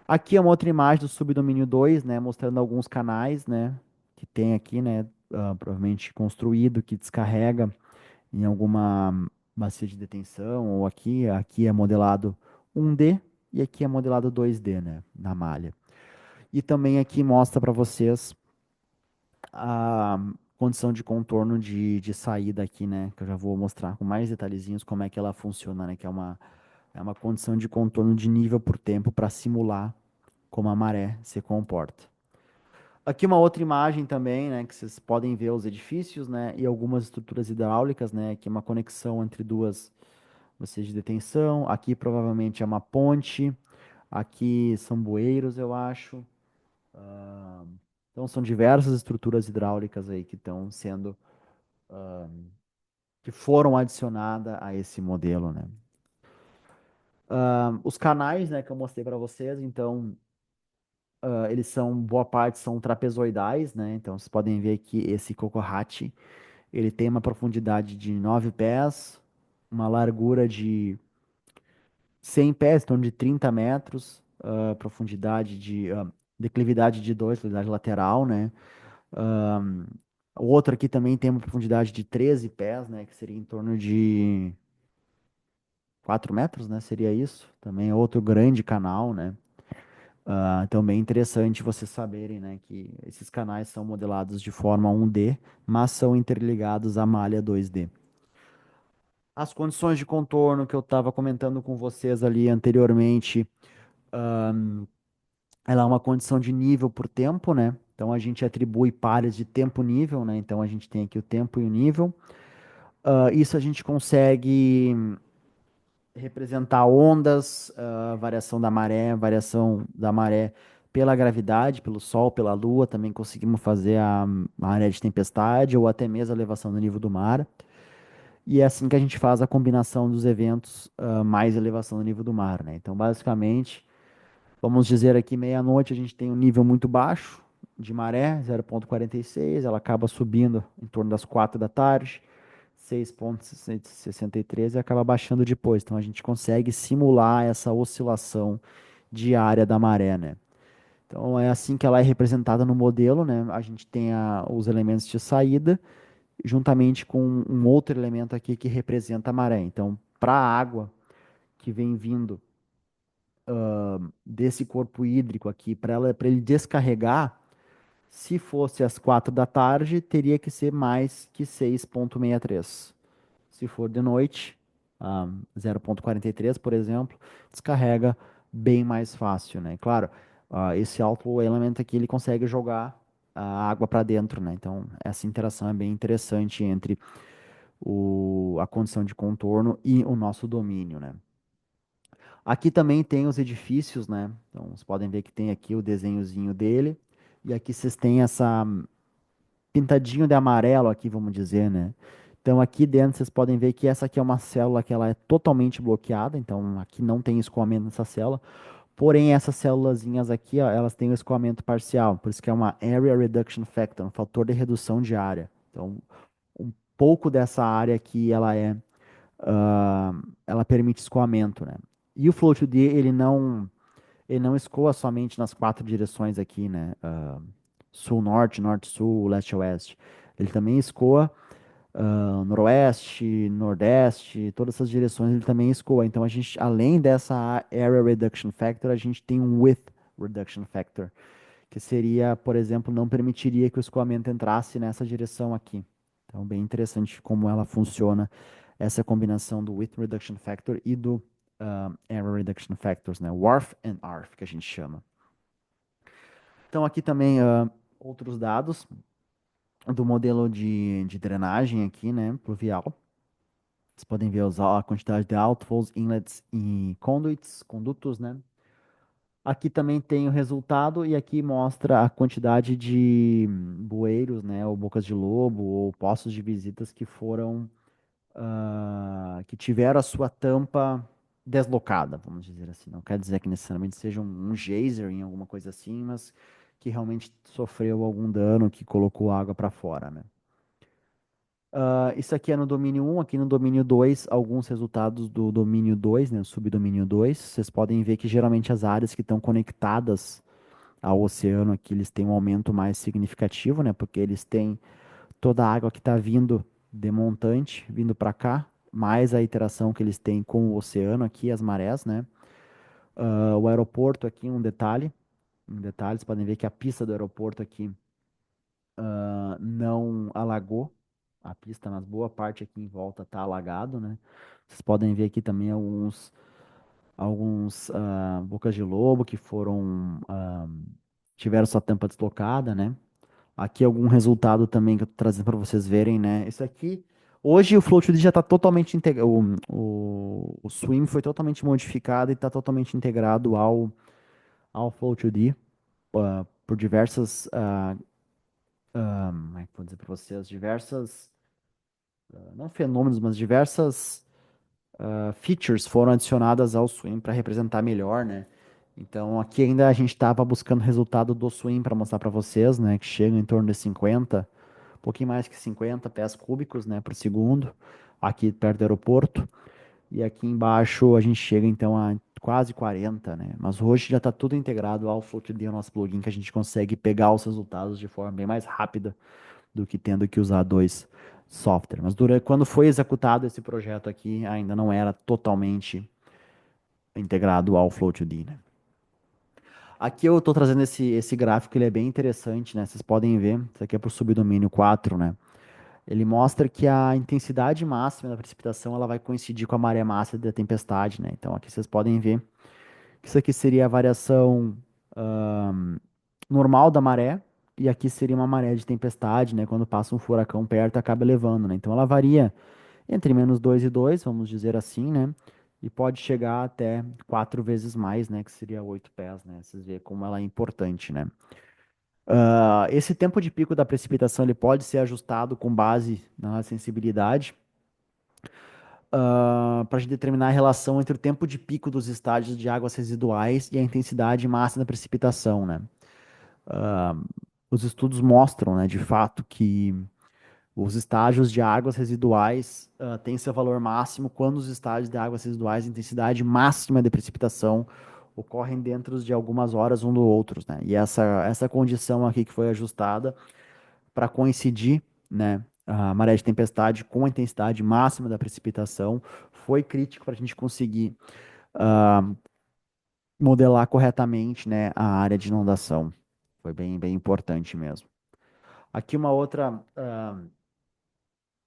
Aqui é uma outra imagem do subdomínio 2, né, mostrando alguns canais, né, que tem aqui, né, provavelmente construído, que descarrega em alguma bacia de detenção, ou aqui é modelado 1D e aqui é modelado 2D, né, na malha. E também aqui mostra para vocês a condição de contorno de saída aqui, né? Que eu já vou mostrar com mais detalhezinhos como é que ela funciona, né? Que é uma condição de contorno de nível por tempo para simular como a maré se comporta. Aqui uma outra imagem também, né? Que vocês podem ver os edifícios, né? E algumas estruturas hidráulicas, né? Que é uma conexão entre duas bacias de detenção. Aqui provavelmente é uma ponte. Aqui são bueiros, eu acho. Ah, então são diversas estruturas hidráulicas aí que estão sendo, que foram adicionadas a esse modelo, né? Os canais, né, que eu mostrei para vocês, então eles são, boa parte são trapezoidais, né? Então vocês podem ver que esse Kokohachi, ele tem uma profundidade de 9 pés, uma largura de 100 pés, em torno de 30 metros, profundidade de, declividade de 2, declividade lateral, né? Ahn, o outro aqui também tem uma profundidade de 13 pés, né? Que seria em torno de 4 metros, né? Seria isso. Também é outro grande canal, né? Então, bem interessante vocês saberem, né, que esses canais são modelados de forma 1D, mas são interligados à malha 2D. As condições de contorno que eu estava comentando com vocês ali anteriormente, ela é uma condição de nível por tempo, né? Então a gente atribui pares de tempo-nível, né? Então a gente tem aqui o tempo e o nível. Isso a gente consegue representar ondas, variação da maré pela gravidade, pelo Sol, pela Lua. Também conseguimos fazer a maré de tempestade ou até mesmo a elevação do nível do mar. E é assim que a gente faz a combinação dos eventos, mais elevação do nível do mar, né? Então, basicamente, vamos dizer aqui meia-noite a gente tem um nível muito baixo de maré, 0,46, ela acaba subindo em torno das 4 da tarde, 6,63 e acaba baixando depois. Então a gente consegue simular essa oscilação diária da maré, né? Então é assim que ela é representada no modelo, né? A gente tem os elementos de saída juntamente com um outro elemento aqui que representa a maré. Então, para a água que vem vindo desse corpo hídrico aqui, para ele descarregar, se fosse às 4 da tarde, teria que ser mais que 6,63. Se for de noite, 0,43, por exemplo, descarrega bem mais fácil, né? Claro, esse alto elemento aqui, ele consegue jogar a água para dentro, né? Então, essa interação é bem interessante entre a condição de contorno e o nosso domínio, né? Aqui também tem os edifícios, né? Então, vocês podem ver que tem aqui o desenhozinho dele. E aqui vocês têm essa pintadinho de amarelo aqui, vamos dizer, né? Então, aqui dentro vocês podem ver que essa aqui é uma célula que ela é totalmente bloqueada. Então, aqui não tem escoamento nessa célula. Porém, essas célulazinhas aqui, ó, elas têm o escoamento parcial. Por isso que é uma Area Reduction Factor, um fator de redução de área. Então, um pouco dessa área aqui, ah, ela permite escoamento, né? E o Flow 2D, ele não escoa somente nas quatro direções aqui, né? Sul-norte, norte-sul, leste-oeste. Ele também escoa noroeste, nordeste, todas essas direções ele também escoa. Então a gente, além dessa Area Reduction Factor, a gente tem um Width Reduction Factor, que seria, por exemplo, não permitiria que o escoamento entrasse nessa direção aqui. Então, bem interessante como ela funciona, essa combinação do Width Reduction Factor e do Area Reduction Factors, né? WARF and ARF, que a gente chama. Então, aqui também outros dados do modelo de drenagem aqui, né, pluvial. Vocês podem ver a quantidade de outflows, inlets e conduits, condutos, né? Aqui também tem o resultado e aqui mostra a quantidade de bueiros, né, ou bocas de lobo, ou postos de visitas que foram, que tiveram a sua tampa deslocada, vamos dizer assim. Não quer dizer que necessariamente seja um geyser em alguma coisa assim, mas que realmente sofreu algum dano, que colocou água para fora, né? Isso aqui é no domínio um, aqui no domínio 2, alguns resultados do domínio 2, né, subdomínio 2. Vocês podem ver que geralmente as áreas que estão conectadas ao oceano aqui, eles têm um aumento mais significativo, né, porque eles têm toda a água que está vindo de montante, vindo para cá, mais a interação que eles têm com o oceano aqui, as marés, né. O aeroporto aqui, um detalhe, vocês podem ver que a pista do aeroporto aqui não alagou a pista, mas boa parte aqui em volta está alagado, né? Vocês podem ver aqui também alguns bocas de lobo que tiveram sua tampa deslocada, né? Aqui algum resultado também que eu tô trazendo para vocês verem, né? Isso aqui, Hoje o Float já está totalmente integrado, o Swim foi totalmente modificado e está totalmente integrado ao Float, por diversas, como é que eu vou dizer para vocês, diversas, não fenômenos, mas diversas features foram adicionadas ao Swim para representar melhor, né? Então aqui ainda a gente estava buscando o resultado do Swim para mostrar para vocês, né? Que chega em torno de 50, um pouquinho mais que 50 pés cúbicos, né, por segundo, aqui perto do aeroporto. E aqui embaixo a gente chega então a quase 40, né? Mas hoje já está tudo integrado ao FloatD, ao nosso plugin, que a gente consegue pegar os resultados de forma bem mais rápida do que tendo que usar dois softwares. Mas quando foi executado esse projeto aqui, ainda não era totalmente integrado ao FloatD, né? Aqui eu estou trazendo esse gráfico, ele é bem interessante, né? Vocês podem ver, isso aqui é para o subdomínio 4, né? Ele mostra que a intensidade máxima da precipitação ela vai coincidir com a maré máxima da tempestade, né? Então aqui vocês podem ver que isso aqui seria a variação normal da maré, e aqui seria uma maré de tempestade, né? Quando passa um furacão perto, acaba levando, né? Então ela varia entre -2 e 2, vamos dizer assim, né? E pode chegar até 4 vezes mais, né? Que seria 8 pés, né? Vocês veem como ela é importante, né? Esse tempo de pico da precipitação ele pode ser ajustado com base na sensibilidade, para a gente determinar a relação entre o tempo de pico dos estágios de águas residuais e a intensidade máxima da precipitação, né? Os estudos mostram, né, de fato, que os estágios de águas residuais têm seu valor máximo quando os estágios de águas residuais, intensidade máxima de precipitação, ocorrem dentro de algumas horas um do outro, né? E essa condição aqui que foi ajustada para coincidir, né, a maré de tempestade com a intensidade máxima da precipitação foi crítico para a gente conseguir modelar corretamente, né, a área de inundação. Foi bem, bem importante mesmo. Aqui uma outra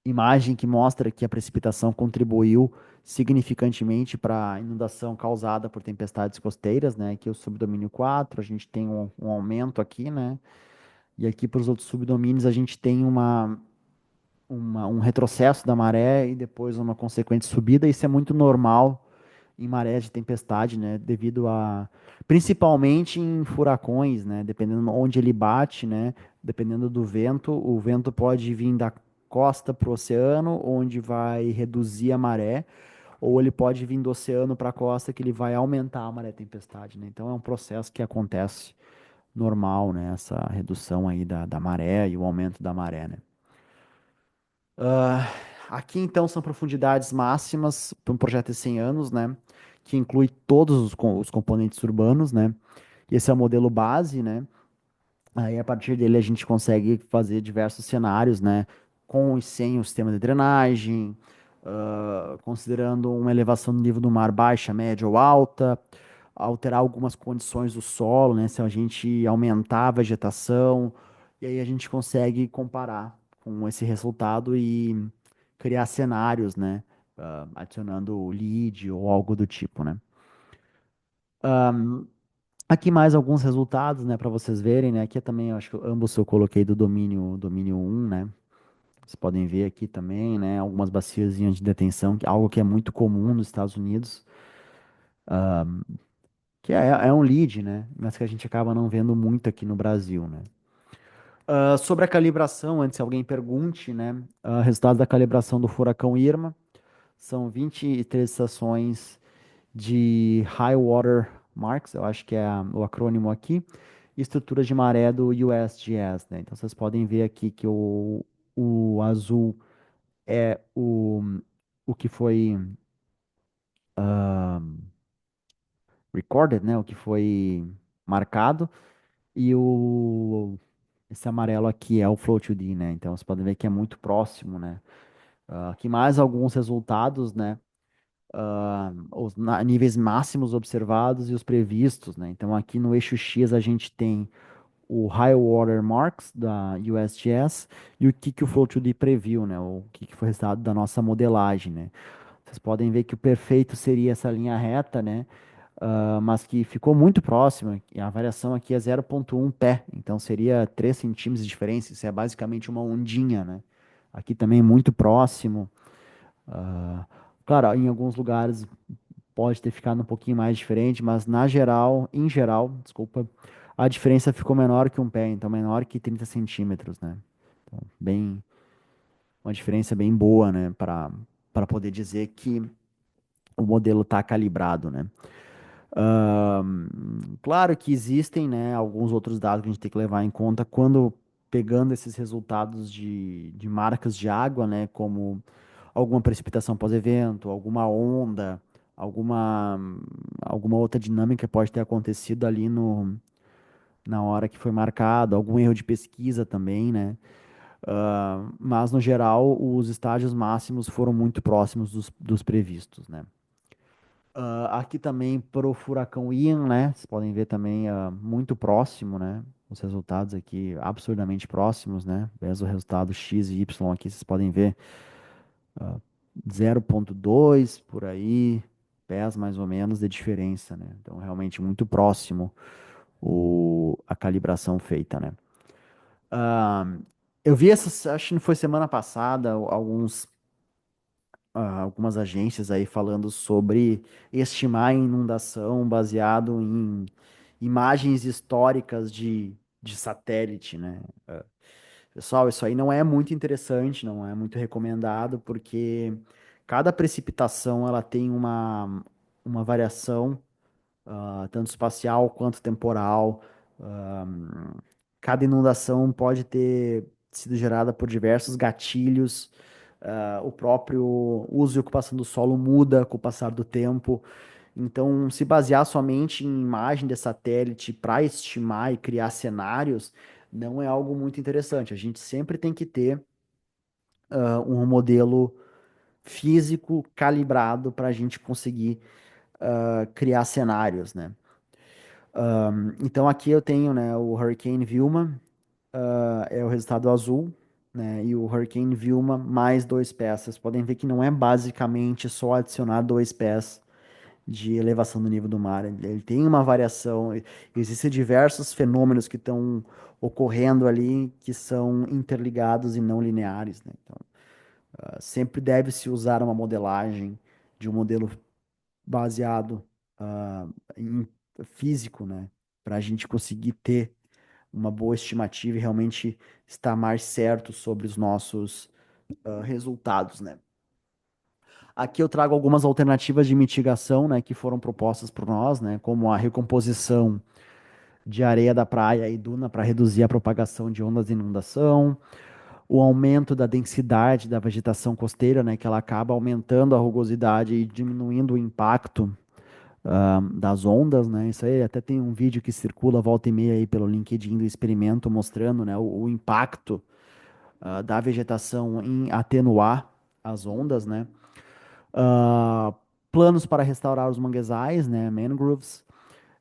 imagem que mostra que a precipitação contribuiu significantemente para a inundação causada por tempestades costeiras, né? Aqui o subdomínio 4, a gente tem um aumento aqui, né? E aqui para os outros subdomínios a gente tem um retrocesso da maré e depois uma consequente subida. Isso é muito normal em marés de tempestade, né? Devido a, principalmente em furacões, né? Dependendo onde ele bate, né? Dependendo do vento, o vento pode vir da costa para o oceano, onde vai reduzir a maré, ou ele pode vir do oceano para a costa, que ele vai aumentar a maré tempestade, né? Então é um processo que acontece normal, né? Essa redução aí da maré e o aumento da maré, né? Aqui então são profundidades máximas para um projeto de 100 anos, né? Que inclui todos os componentes urbanos, né? E esse é o modelo base, né? Aí a partir dele a gente consegue fazer diversos cenários, né? Com e sem o sistema de drenagem, considerando uma elevação do nível do mar baixa, média ou alta, alterar algumas condições do solo, né? Se a gente aumentar a vegetação, e aí a gente consegue comparar com esse resultado e criar cenários, né? Adicionando o lead ou algo do tipo, né? Aqui mais alguns resultados, né, para vocês verem, né? Aqui também, eu acho que ambos eu coloquei do domínio um, né? Vocês podem ver aqui também, né, algumas baciazinhas de detenção, algo que é muito comum nos Estados Unidos, que é um lead, né? Mas que a gente acaba não vendo muito aqui no Brasil, né? Sobre a calibração, antes que alguém pergunte, né? Resultados da calibração do furacão Irma, são 23 estações de High Water Marks, eu acho que é o acrônimo aqui, e estruturas de maré do USGS, né? Então vocês podem ver aqui que o azul é o que foi recorded, né? O que foi marcado, e esse amarelo aqui é o Flow 2D, né? Então vocês podem ver que é muito próximo, né? Aqui mais alguns resultados, né? Os níveis máximos observados e os previstos, né? Então, aqui no eixo X a gente tem o High Water Marks da USGS e o que o Flow2D previu, né? O que foi resultado da nossa modelagem, né? Vocês podem ver que o perfeito seria essa linha reta, né? Mas que ficou muito próxima, e a variação aqui é 0,1 pé, então seria 3 centímetros de diferença, isso é basicamente uma ondinha, né? Aqui também muito próximo. Ah, claro, em alguns lugares pode ter ficado um pouquinho mais diferente, mas na geral, em geral, desculpa, a diferença ficou menor que um pé, então menor que 30 centímetros, né? Então, bem, uma diferença bem boa, né? Para poder dizer que o modelo está calibrado, né? Claro que existem, né, alguns outros dados que a gente tem que levar em conta quando pegando esses resultados de marcas de água, né, como alguma precipitação pós-evento, alguma onda, alguma, alguma outra dinâmica que pode ter acontecido ali no, na hora que foi marcado, algum erro de pesquisa também, né? Mas no geral, os estágios máximos foram muito próximos dos previstos, né? Aqui também para o furacão Ian, né? Vocês podem ver também muito próximo, né? Os resultados aqui absurdamente próximos, né? Mesmo o resultado X e Y aqui, vocês podem ver 0,2 por aí, pés mais ou menos de diferença, né? Então realmente muito próximo a calibração feita, né? Ah, eu vi essa, acho que não foi semana passada, algumas agências aí falando sobre estimar a inundação baseado em imagens históricas de satélite, né? Pessoal, isso aí não é muito interessante, não é muito recomendado, porque cada precipitação ela tem uma variação tanto espacial quanto temporal. Ah, Cada inundação pode ter sido gerada por diversos gatilhos. O próprio uso e ocupação do solo muda com o passar do tempo. Então, se basear somente em imagem de satélite para estimar e criar cenários, não é algo muito interessante. A gente sempre tem que ter um modelo físico calibrado para a gente conseguir criar cenários, né? Então aqui eu tenho, né, o Hurricane Vilma, é o resultado azul, né, e o Hurricane Vilma mais dois pés. Vocês podem ver que não é basicamente só adicionar dois pés de elevação do nível do mar. Ele tem uma variação, existem diversos fenômenos que estão ocorrendo ali que são interligados e não lineares, né? Então, sempre deve-se usar uma modelagem de um modelo baseado em físico, né? Para a gente conseguir ter uma boa estimativa e realmente estar mais certo sobre os nossos resultados, né? Aqui eu trago algumas alternativas de mitigação, né, que foram propostas por nós, né, como a recomposição de areia da praia e duna para reduzir a propagação de ondas de inundação, o aumento da densidade da vegetação costeira, né, que ela acaba aumentando a rugosidade e diminuindo o impacto das ondas, né? Isso aí até tem um vídeo que circula volta e meia aí pelo LinkedIn do experimento mostrando, né, o impacto da vegetação em atenuar as ondas, né? Ah, Planos para restaurar os manguezais, né, mangroves,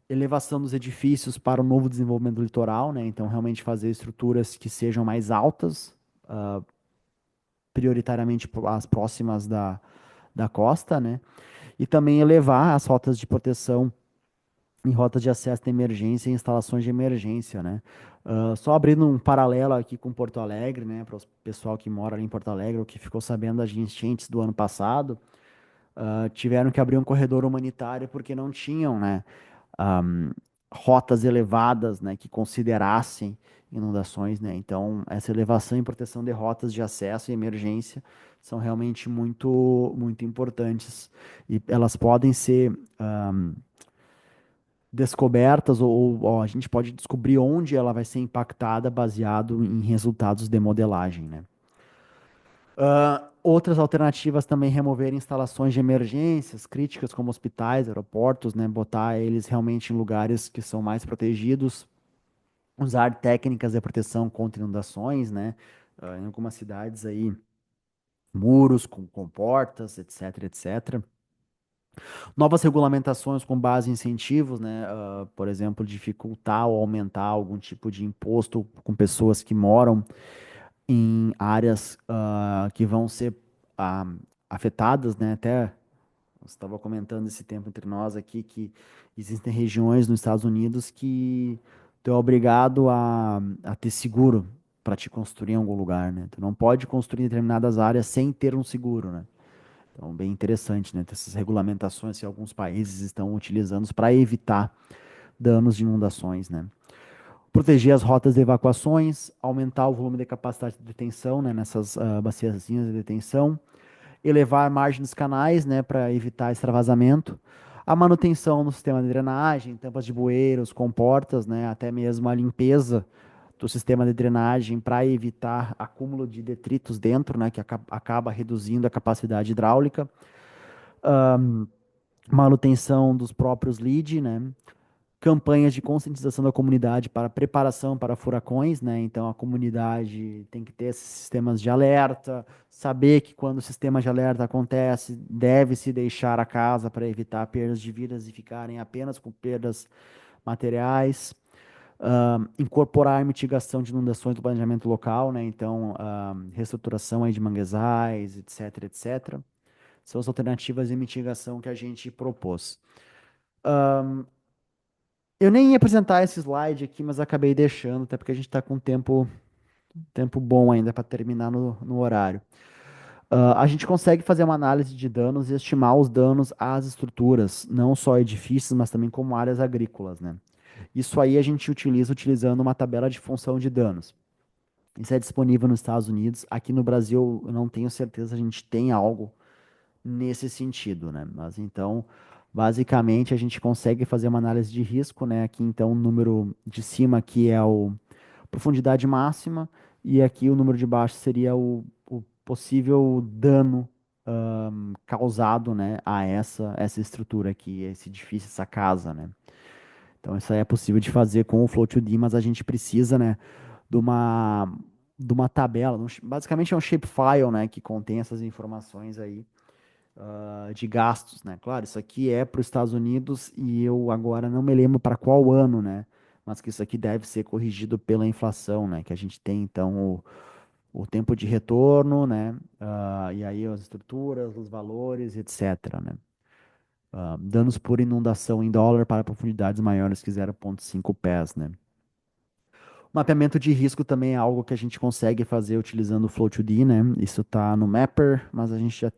elevação dos edifícios para o novo desenvolvimento do litoral, né? Então realmente fazer estruturas que sejam mais altas, prioritariamente as próximas da costa, né? E também elevar as rotas de proteção em rotas de acesso de emergência e instalações de emergência, né? Só abrindo um paralelo aqui com Porto Alegre, né, para o pessoal que mora ali em Porto Alegre, ou que ficou sabendo das enchentes do ano passado, tiveram que abrir um corredor humanitário porque não tinham, né, ahm, rotas elevadas, né, que considerassem inundações, né? Então, essa elevação e proteção de rotas de acesso e emergência são realmente muito importantes e elas podem ser descobertas ou a gente pode descobrir onde ela vai ser impactada baseado em resultados de modelagem, né? Outras alternativas também remover instalações de emergências críticas como hospitais, aeroportos, né? Botar eles realmente em lugares que são mais protegidos, usar técnicas de proteção contra inundações, né? Em algumas cidades aí, muros com portas, etc, etc. Novas regulamentações com base em incentivos, né? Por exemplo, dificultar ou aumentar algum tipo de imposto com pessoas que moram em áreas que vão ser ah, afetadas, né? Até você estava comentando esse tempo entre nós aqui que existem regiões nos Estados Unidos que tu é obrigado a ter seguro. para te construir em algum lugar, né? Tu não pode construir em determinadas áreas sem ter um seguro, né? Então, bem interessante, né? Ter essas regulamentações que alguns países estão utilizando para evitar danos de inundações, né? Proteger as rotas de evacuações, aumentar o volume de capacidade de detenção, né? Nessas baciazinhas de detenção, elevar a margem dos canais, né? Para evitar extravasamento, a manutenção no sistema de drenagem, tampas de bueiros, comportas, né? Até mesmo a limpeza do sistema de drenagem para evitar acúmulo de detritos dentro, né? Que acaba reduzindo a capacidade hidráulica, manutenção dos próprios lead, né? Campanhas de conscientização da comunidade para preparação para furacões, né? Então a comunidade tem que ter esses sistemas de alerta, saber que quando o sistema de alerta acontece, deve-se deixar a casa para evitar perdas de vidas e ficarem apenas com perdas materiais. Incorporar mitigação de inundações do planejamento local, né? Então, reestruturação aí de manguezais, etc, etc. São as alternativas de mitigação que a gente propôs. Eu nem ia apresentar esse slide aqui, mas acabei deixando, até porque a gente está com tempo bom ainda para terminar no horário. A gente consegue fazer uma análise de danos e estimar os danos às estruturas, não só edifícios, mas também como áreas agrícolas, né? Isso aí a gente utiliza utilizando uma tabela de função de danos. Isso é disponível nos Estados Unidos. Aqui no Brasil, eu não tenho certeza se a gente tem algo nesse sentido, né? Mas então, basicamente, a gente consegue fazer uma análise de risco, né? Aqui, então, o número de cima aqui é o profundidade máxima e aqui o número de baixo seria o possível dano causado, né, a essa estrutura aqui, esse edifício, essa casa, né? Então, isso aí é possível de fazer com o Flow2D, mas a gente precisa, né, de uma, de uma tabela, basicamente é um shapefile, né, que contém essas informações aí de gastos, né? Claro, isso aqui é para os Estados Unidos e eu agora não me lembro para qual ano, né? Mas que isso aqui deve ser corrigido pela inflação, né? Que a gente tem então o tempo de retorno, né? E aí as estruturas, os valores, etc, né? Danos por inundação em dólar para profundidades maiores que 0,5 pés, né? Mapeamento de risco também é algo que a gente consegue fazer utilizando o Flow2D, né? Isso está no Mapper, mas a gente já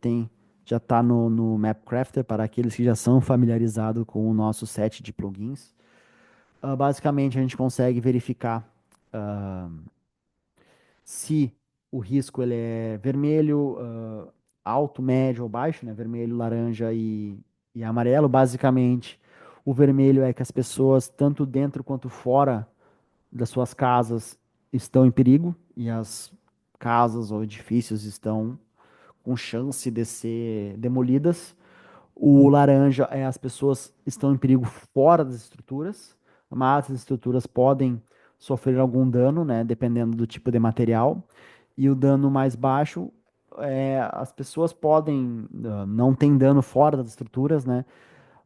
está no MapCrafter para aqueles que já são familiarizados com o nosso set de plugins. Basicamente, a gente consegue verificar se o risco ele é vermelho, alto, médio ou baixo, né? Vermelho, laranja e amarelo. Basicamente, o vermelho é que as pessoas, tanto dentro quanto fora das suas casas estão em perigo e as casas ou edifícios estão com chance de ser demolidas. O laranja é as pessoas estão em perigo fora das estruturas, mas as estruturas podem sofrer algum dano, né, dependendo do tipo de material. E o dano mais baixo é as pessoas podem não tem dano fora das estruturas, né,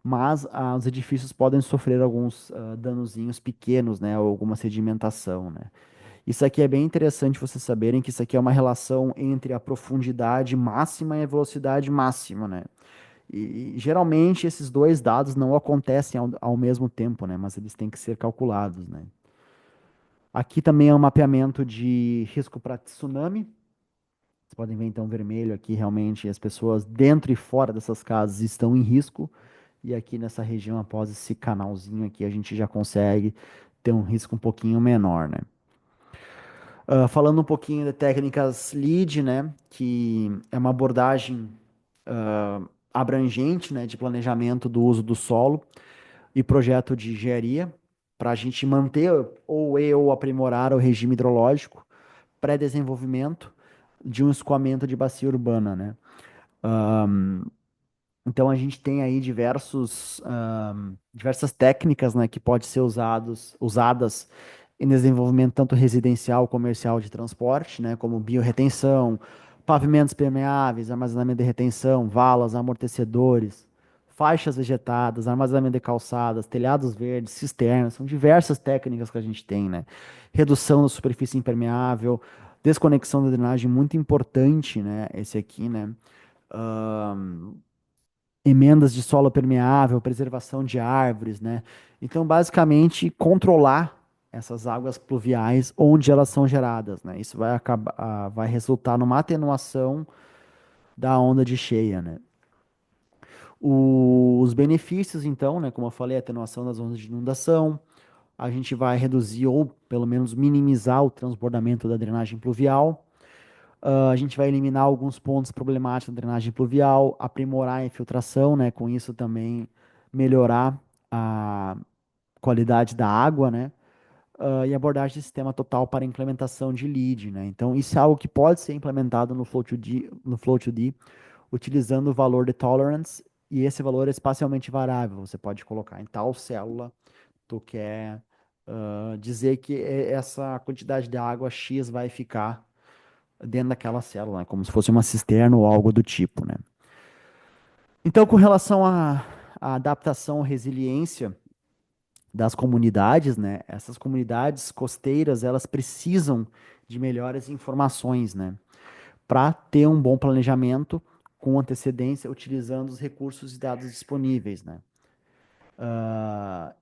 mas os edifícios podem sofrer alguns danozinhos pequenos, né, ou alguma sedimentação, né. Isso aqui é bem interessante vocês saberem que isso aqui é uma relação entre a profundidade máxima e a velocidade máxima, né. E geralmente esses dois dados não acontecem ao mesmo tempo, né, mas eles têm que ser calculados, né. Aqui também é um mapeamento de risco para tsunami. Vocês podem ver então vermelho aqui, realmente as pessoas dentro e fora dessas casas estão em risco. E aqui nessa região, após esse canalzinho aqui, a gente já consegue ter um risco um pouquinho menor, né? Falando um pouquinho de técnicas LEED, né? Que é uma abordagem abrangente, né? De planejamento do uso do solo e projeto de engenharia para a gente manter ou aprimorar o regime hidrológico, pré-desenvolvimento de um escoamento de bacia urbana, né? Então a gente tem aí diversas técnicas, né, que podem ser usadas em desenvolvimento tanto residencial, comercial de transporte, né, como biorretenção, pavimentos permeáveis, armazenamento de retenção, valas, amortecedores, faixas vegetadas, armazenamento de calçadas, telhados verdes, cisternas, são diversas técnicas que a gente tem, né? Redução da superfície impermeável, desconexão da drenagem, muito importante, né, esse aqui, né? Emendas de solo permeável, preservação de árvores, né? Então, basicamente, controlar. essas águas pluviais onde elas são geradas, né? Isso vai acabar, vai resultar numa atenuação da onda de cheia, né? Os benefícios, então, né, como eu falei, atenuação das ondas de inundação, a gente vai reduzir ou pelo menos minimizar o transbordamento da drenagem pluvial. A gente vai eliminar alguns pontos problemáticos da drenagem pluvial, aprimorar a infiltração, né? Com isso também melhorar a qualidade da água, né? E abordagem de sistema total para implementação de lead, né? Então, isso é algo que pode ser implementado no Flow2D, utilizando o valor de tolerance, e esse valor é espacialmente variável. Você pode colocar em tal célula, tu quer dizer que essa quantidade de água X vai ficar dentro daquela célula, né? Como se fosse uma cisterna ou algo do tipo, né? Então, com relação à adaptação, resiliência das comunidades, né? Essas comunidades costeiras, elas precisam de melhores informações, né? Para ter um bom planejamento com antecedência, utilizando os recursos e dados disponíveis, né? Ah,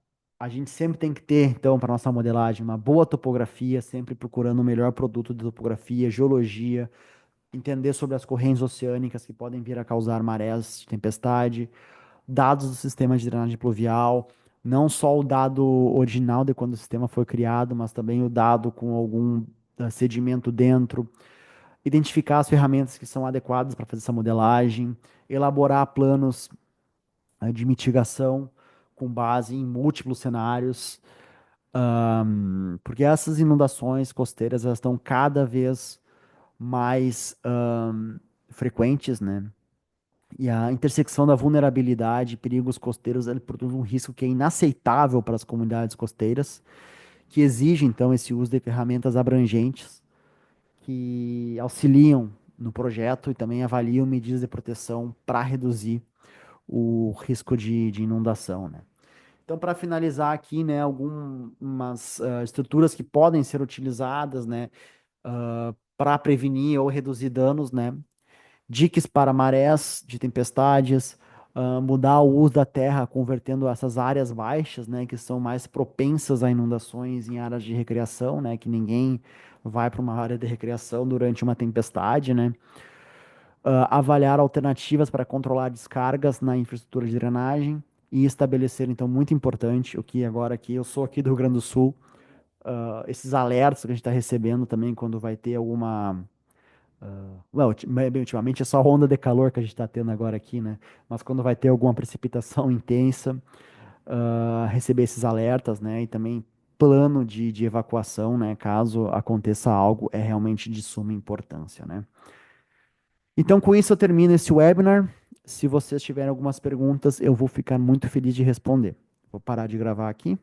a gente sempre tem que ter, então, para nossa modelagem, uma boa topografia, sempre procurando o melhor produto de topografia, geologia, entender sobre as correntes oceânicas que podem vir a causar marés de tempestade, dados do sistema de drenagem pluvial, não só o dado original de quando o sistema foi criado, mas também o dado com algum sedimento dentro, identificar as ferramentas que são adequadas para fazer essa modelagem, elaborar planos de mitigação com base em múltiplos cenários, porque essas inundações costeiras elas estão cada vez mais frequentes, né? E a intersecção da vulnerabilidade e perigos costeiros, ele produz um risco que é inaceitável para as comunidades costeiras, que exige, então, esse uso de ferramentas abrangentes que auxiliam no projeto e também avaliam medidas de proteção para reduzir o risco de inundação, né? Então, para finalizar aqui, né, algumas estruturas que podem ser utilizadas, né, para prevenir ou reduzir danos, né? Diques para marés de tempestades, mudar o uso da terra, convertendo essas áreas baixas, né, que são mais propensas a inundações em áreas de recreação, né, que ninguém vai para uma área de recreação durante uma tempestade, né. Avaliar alternativas para controlar descargas na infraestrutura de drenagem e estabelecer, então, muito importante, o que agora aqui, eu sou aqui do Rio Grande do Sul, esses alertas que a gente está recebendo também quando vai ter alguma Well, bem, ultimamente é só onda de calor que a gente está tendo agora aqui, né? Mas quando vai ter alguma precipitação intensa, receber esses alertas, né? E também plano de evacuação, né? Caso aconteça algo, é realmente de suma importância, né? Então, com isso, eu termino esse webinar. Se vocês tiverem algumas perguntas, eu vou ficar muito feliz de responder. Vou parar de gravar aqui.